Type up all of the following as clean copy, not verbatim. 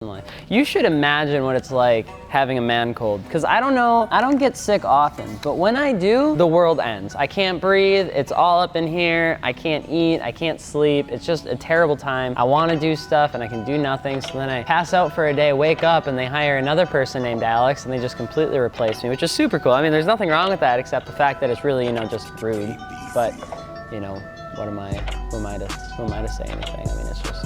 You should imagine what it's like having a man cold, because I don't know, I don't get sick often, but when I do, the world ends. I can't breathe, it's all up in here, I can't eat, I can't sleep, it's just a terrible time. I want to do stuff and I can do nothing, so then I pass out for a day, wake up, and they hire another person named Alex and they just completely replace me, which is super cool. I mean, there's nothing wrong with that except the fact that it's really, you know, just rude, but, you know, who am I to say anything? I mean, it's just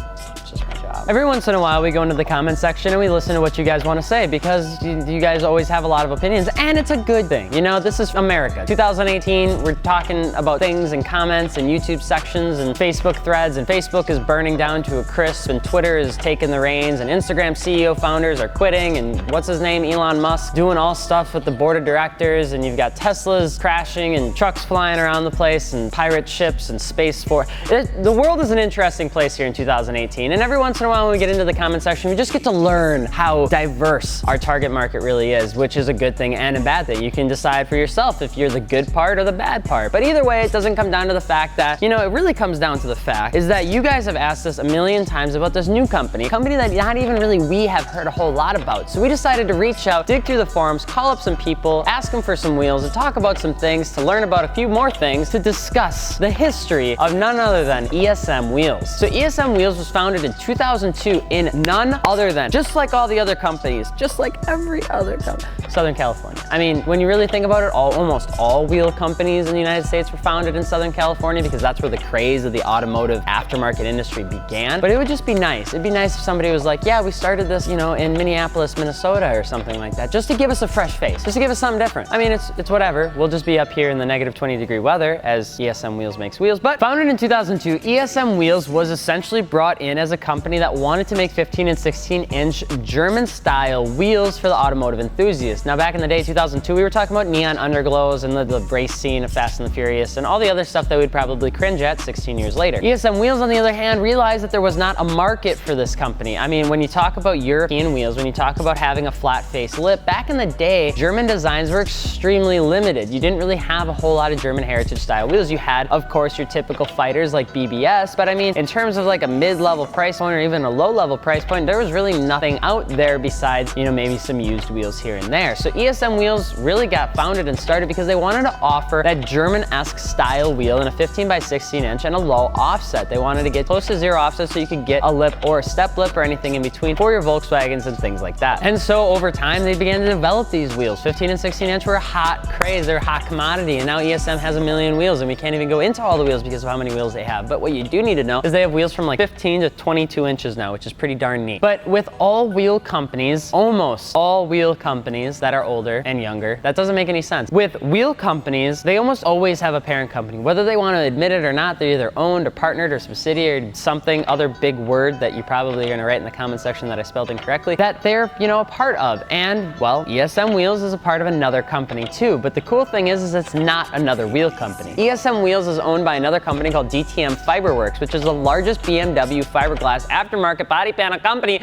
my job. Every once in a while we go into the comment section and we listen to what you guys want to say, because you guys always have a lot of opinions, and it's a good thing. You know, this is America. 2018, we're talking about things and comments and YouTube sections and Facebook threads, and Facebook is burning down to a crisp, and Twitter is taking the reins, and Instagram CEO founders are quitting, and what's his name, Elon Musk, doing all stuff with the board of directors, and you've got Teslas crashing and trucks flying around the place and pirate ships and Space Force. The world is an interesting place here in 2018, and every once in a while when we get into the comment section, we just get to learn how diverse our target market really is, which is a good thing and a bad thing. You can decide for yourself if you're the good part or the bad part. But either way, it doesn't come down to the fact that, you know, it really comes down to the fact is that you guys have asked us a million times about this new company that not even really we have heard a whole lot about. So we decided to reach out, dig through the forums, call up some people, ask them for some wheels, and talk about some things, to learn about a few more things, to discuss the history of none other than ESM Wheels. So ESM Wheels was founded in 2002 in none other than, just like all the other companies, just like every other company, Southern California. I mean, when you really think about it, almost all wheel companies in the United States were founded in Southern California, because that's where the craze of the automotive aftermarket industry began. But it would just be nice. It'd be nice if somebody was like, yeah, we started this, you know, in Minneapolis, Minnesota or something like that, just to give us a fresh face, just to give us something different. I mean, it's whatever. We'll just be up here in the negative 20-degree weather as ESM Wheels makes wheels. But founded in 2002, ESM Wheels was essentially brought in as a company that wanted to make 15 and 16-inch German-style wheels for the automotive enthusiast. Now, back in the day, 2002, we were talking about neon underglows and the race scene of Fast and the Furious and all the other stuff that we'd probably cringe at 16 years later. ESM Wheels, on the other hand, realized that there was not a market for this company. I mean, when you talk about European wheels, when you talk about having a flat face lip, back in the day, German designs were extremely limited. You didn't really have a whole lot of German heritage-style wheels. You had, of course, your typical fighters like BBS, but I mean, in terms of like a mid-level price point or even a low-level price point, there was really nothing out there besides, you know, maybe some used wheels here and there. So ESM Wheels really got founded and started because they wanted to offer that German-esque style wheel in a 15 by 16 inch and a low offset. They wanted to get close to zero offset so you could get a lip or a step lip or anything in between for your Volkswagens and things like that. And so over time, they began to develop these wheels. 15 and 16 inch were a hot craze, they're a hot commodity, and now ESM has a million wheels, and we can't even go into all the wheels because of how many wheels they have. But what you do need to know is they have wheels from like 15 to 22 inches now, which is pretty darn neat. But with all wheel companies, almost all wheel companies that are older and younger, that doesn't make any sense. With wheel companies, they almost always have a parent company. Whether they want to admit it or not, they're either owned or partnered or subsidiary or something other big word that you probably are going to write in the comment section that I spelled incorrectly, that they're, you know, a part of. And, well, ESM Wheels is a part of another company too. But the cool thing is it's not another wheel company. ESM Wheels is owned by another company called DTM Fiberwerkz, which is the largest BMW fiberglass aftermarket body panel company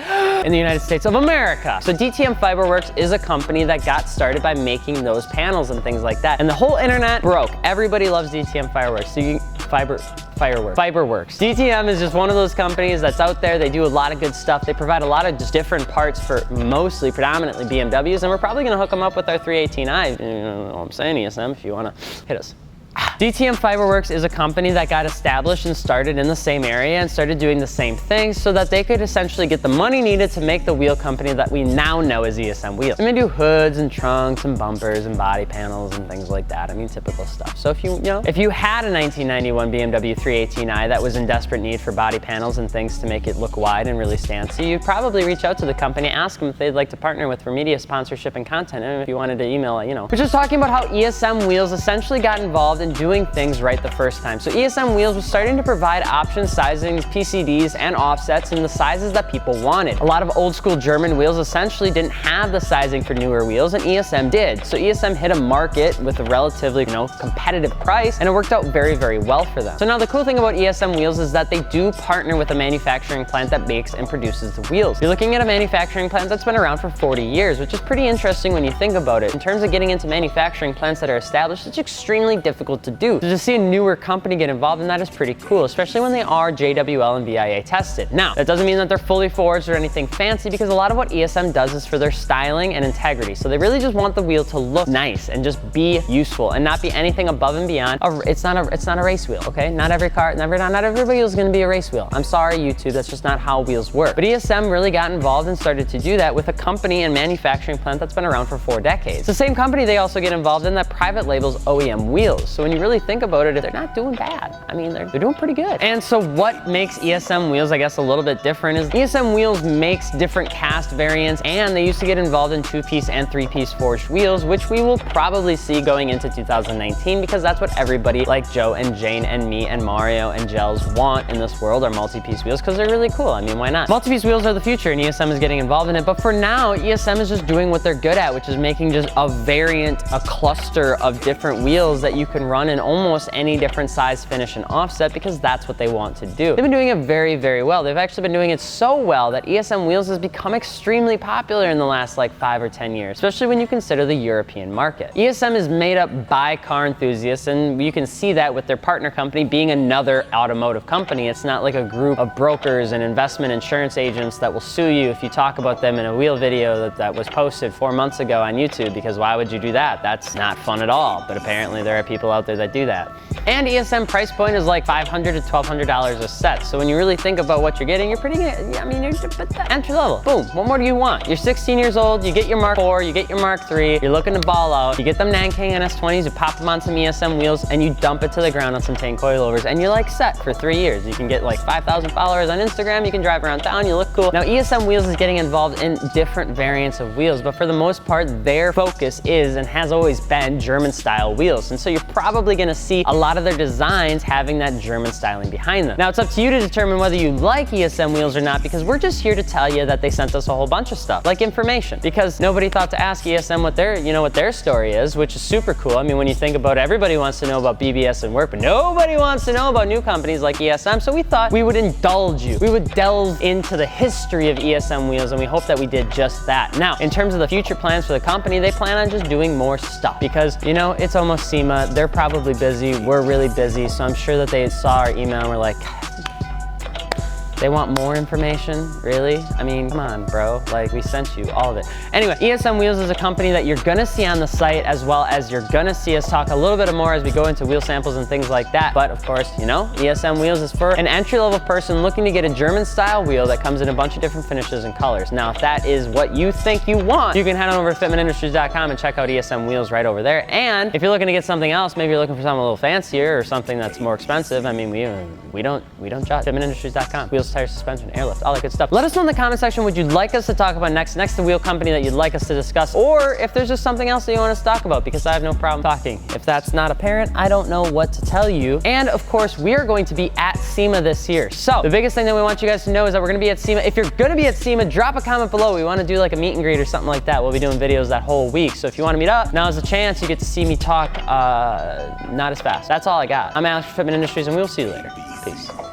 in the United States of America. So DTM Fiberwerkz is a company that got started by making those panels and things like that. And the whole internet broke. Everybody loves DTM Fiberwerkz. So you Fiberwerkz. DTM is just one of those companies that's out there. They do a lot of good stuff. They provide a lot of just different parts for predominantly BMWs, and we're probably gonna hook them up with our 318i. You know what I'm saying, ESM, if you wanna hit us. DTM Fiberwerkz is a company that got established and started in the same area and started doing the same things so that they could essentially get the money needed to make the wheel company that we now know as ESM Wheels. And they do hoods and trunks and bumpers and body panels and things like that. I mean, typical stuff. So if you had a 1991 BMW 318i that was in desperate need for body panels and things to make it look wide and really stancy, you'd probably reach out to the company, ask them if they'd like to partner with for media sponsorship and content. And if you wanted to email, you know. We're just talking about how ESM Wheels essentially got involved in doing things right the first time. So ESM Wheels was starting to provide options, sizings, PCDs, and offsets in the sizes that people wanted. A lot of old school German wheels essentially didn't have the sizing for newer wheels, and ESM did. So ESM hit a market with a relatively, you know, competitive price, and it worked out very, very well for them. So now the cool thing about ESM Wheels is that they do partner with a manufacturing plant that makes and produces the wheels. You're looking at a manufacturing plant that's been around for 40 years, which is pretty interesting when you think about it. In terms of getting into manufacturing plants that are established, it's extremely difficult difficult to do. So to see a newer company get involved in that is pretty cool, especially when they are JWL and VIA tested. Now, that doesn't mean that they're fully forged or anything fancy, because a lot of what ESM does is for their styling and integrity. So they really just want the wheel to look nice and just be useful and not be anything above and beyond. It's not a race wheel, okay? Not every car, not every wheel is gonna be a race wheel. I'm sorry, YouTube, that's just not how wheels work. But ESM really got involved and started to do that with a company and manufacturing plant that's been around for 4 decades. It's the same company they also get involved in that private labels OEM wheels. So when you really think about it, they're not doing bad. I mean, they're doing pretty good. And so what makes ESM Wheels, I guess, a little bit different is ESM Wheels makes different cast variants, and they used to get involved in 2-piece and 3-piece forged wheels, which we will probably see going into 2019, because that's what everybody like Joe and Jane and me and Mario and Gels want in this world, are multi-piece wheels, because they're really cool. I mean, why not? Multi-piece wheels are the future, and ESM is getting involved in it. But for now, ESM is just doing what they're good at, which is making just a variant, a cluster of different wheels that you can run in almost any different size, finish, and offset, because that's what they want to do. They've been doing it very, very well. They've actually been doing it so well that ESM Wheels has become extremely popular in the last like 5 or 10 years, especially when you consider the European market. ESM is made up by car enthusiasts, and you can see that with their partner company being another automotive company. It's not like a group of brokers and investment insurance agents that will sue you if you talk about them in a wheel video that was posted 4 months ago on YouTube, because why would you do that? That's not fun at all, but apparently there are people out there that do that. And ESM price point is like $500 to $1,200 a set. So when you really think about what you're getting, you're pretty good. I mean, you're entry level. Boom, what more do you want? You're 16 years old, you get your Mark IV, you get your Mark III, you're looking to ball out, you get them Nankang NS20s, you pop them on some ESM wheels, and you dump it to the ground on some tank coilovers, and you're like set for 3 years. You can get like 5,000 followers on Instagram, you can drive around town, you look cool. Now ESM Wheels is getting involved in different variants of wheels, but for the most part, their focus is and has always been German style wheels. And so you're probably gonna see a lot of their designs having that German styling behind them. Now it's up to you to determine whether you like ESM Wheels or not, because we're just here to tell you that they sent us a whole bunch of stuff, like information, because nobody thought to ask ESM what their story is, which is super cool. I mean, when you think about it, everybody wants to know about BBS and work, but nobody wants to know about new companies like ESM. So we thought we would indulge you. We would delve into the history of ESM Wheels, and we hope that we did just that. Now, in terms of the future plans for the company, they plan on just doing more stuff, because, you know, it's almost SEMA. They're probably busy. We're really busy. So I'm sure that they saw our email and were like, they want more information? Really? I mean, come on, bro. Like, we sent you all of it. Anyway, ESM Wheels is a company that you're gonna see on the site, as well as you're gonna see us talk a little bit more as we go into wheel samples and things like that. But of course, you know, ESM Wheels is for an entry-level person looking to get a German-style wheel that comes in a bunch of different finishes and colors. Now, if that is what you think you want, you can head on over to fitmentindustries.com and check out ESM Wheels right over there. And if you're looking to get something else, maybe you're looking for something a little fancier or something that's more expensive, I mean, we don't judge. Fitmentindustries.com. Wheels, tires, suspension, airlift, all that good stuff. Let us know in the comment section what you'd like us to talk about next to wheel company that you'd like us to discuss, or if there's just something else that you want us to talk about, because I have no problem talking. If that's not apparent, I don't know what to tell you. And of course, we are going to be at SEMA this year. So the biggest thing that we want you guys to know is that we're gonna be at SEMA. If you're gonna be at SEMA, drop a comment below. We wanna do like a meet and greet or something like that. We'll be doing videos that whole week. So if you wanna meet up, now's the chance. You get to see me talk not as fast. That's all I got. I'm Alex from Fitment Industries, and we'll see you later. Peace.